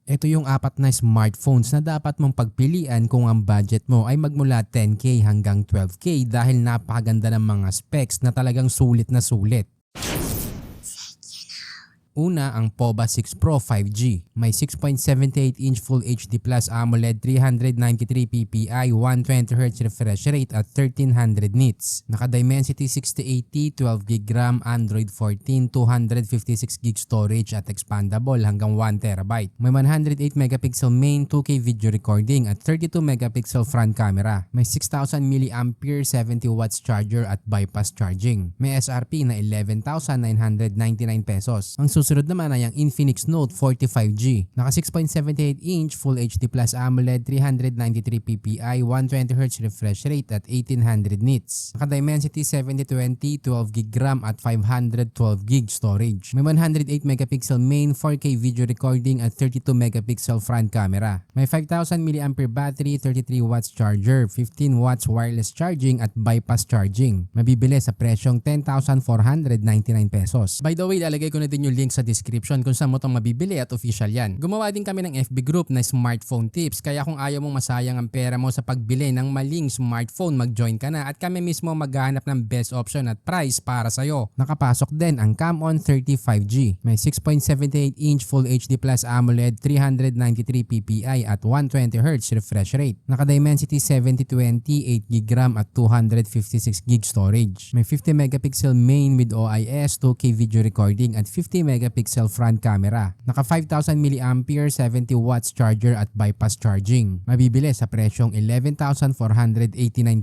Ito yung apat na smartphones na dapat mong pagpilian kung ang budget mo ay magmula 10K hanggang 12K dahil napakaganda ng mga specs na talagang sulit na sulit. Una, ang POVA 6 Pro 5G. May 6.78-inch Full HD Plus AMOLED 393 ppi 120Hz refresh rate at 1300 nits. Naka-Dimensity 6080, 12GB RAM, Android 14, 256GB storage at expandable hanggang 1TB. May 108MP main 2K video recording at 32MP front camera. May 6000mAh 70W charger at bypass charging. May SRP na 11,999 pesos. Ang susunod naman ay ang Infinix Note 40 5G. Naka 6.78-inch Full HD Plus AMOLED 393 ppi 120Hz refresh rate at 1800 nits. Naka Dimensity 7020, 12GB RAM at 512GB storage. May 108MP main 4K video recording at 32MP front camera. May 5000mAh battery, 33W charger, 15W wireless charging at bypass charging. Mabibili sa presyong 10,499 pesos. By the way, lalagay ko na din yung link sa description kung saan mo itong mabibili at official yan. Gumawa din kami ng FB group na smartphone tips, kaya kung ayaw mong masayang ang pera mo sa pagbili ng maling smartphone, mag-join ka na at kami mismo maghahanap ng best option at price para sa'yo. Nakapasok din ang Camon 30 5G. May 6.78-inch Full HD Plus AMOLED 393 ppi at 120Hz refresh rate. Naka-Dimensity 7020, 8GB RAM at 256GB storage. May 50MP main with OIS, 2K video recording at 50MP front camera. Naka 5000mAh 70W charger at bypass charging. Mabibili sa presyong 11,489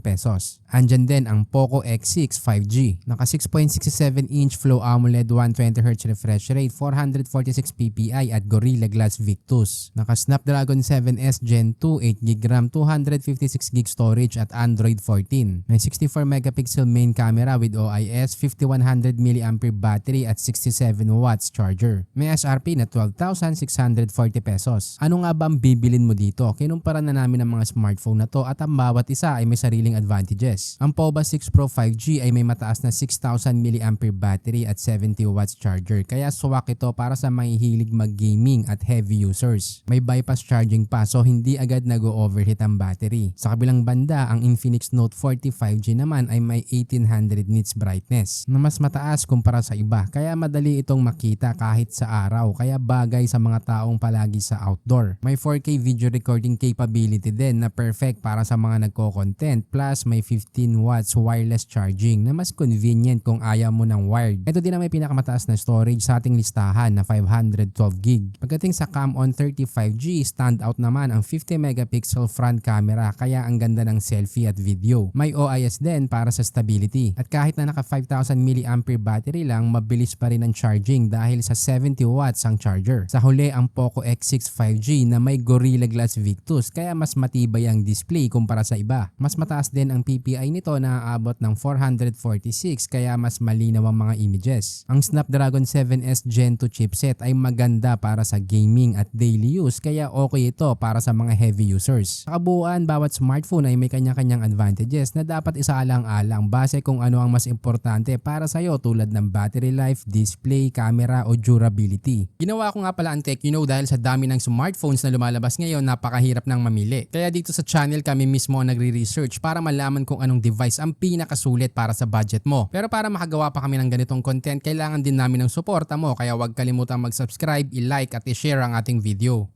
pesos. Andyan din ang Poco X6 5G. Naka 6.67-inch Flow AMOLED 120Hz refresh rate, 446 ppi at Gorilla Glass Victus. Naka Snapdragon 7S Gen 2, 8GB RAM, 256GB storage at Android 14. May 64MP main camera with OIS, 5100mAh battery at 67W charger. May SRP na 12,640 pesos. Ano nga ba ang bibilin mo dito? Kinumpara na namin ang mga smartphone na to at ang bawat isa ay may sariling advantages. Ang POVA 6 Pro 5G ay may mataas na 6,000mAh battery at 70W charger, kaya swak ito para sa mahihilig mag-gaming at heavy users. May bypass charging pa, so hindi agad nag-overheat ang battery. Sa kabilang banda, ang Infinix Note 40 5G naman ay may 1800 nits brightness na mas mataas kumpara sa iba, kaya madali itong makita kahit sa araw, kaya bagay sa mga taong palagi sa outdoor. May 4K video recording capability din na perfect para sa mga nagko-content, plus may 15W wireless charging na mas convenient kung ayaw mo ng wired. Ito din ang may pinakamataas na storage sa ating listahan na 512GB. Pagdating sa Camon 30 5G, standout naman ang 50MP front camera, kaya ang ganda ng selfie at video. May OIS din para sa stability. At kahit na naka 5,000mAh battery lang, mabilis pa rin ang charging dahil sa 70W ang charger. Sa huli, ang Poco X6 5G na may Gorilla Glass Victus, kaya mas matibay ang display kumpara sa iba. Mas mataas din ang PPI nito na aabot ng 446, kaya mas malinaw ang mga images. Ang Snapdragon 7S Gen 2 chipset ay maganda para sa gaming at daily use, kaya okay ito para sa mga heavy users. Sa kabuuan, bawat smartphone ay may kanya-kanyang advantages na dapat isaalang-alang base kung ano ang mas importante para sa'yo, tulad ng battery life, display, camera o durability. Ginawa ko nga pala ang Tech You Know dahil sa dami ng smartphones na lumalabas ngayon, napakahirap nang mamili. Kaya dito sa channel kami mismo ang nagre-research para malaman kung anong device ang pinakasulit para sa budget mo. Pero para makagawa pa kami ng ganitong content, kailangan din namin ng suporta mo, kaya huwag kalimutang mag-subscribe, i-like at i-share ang ating video.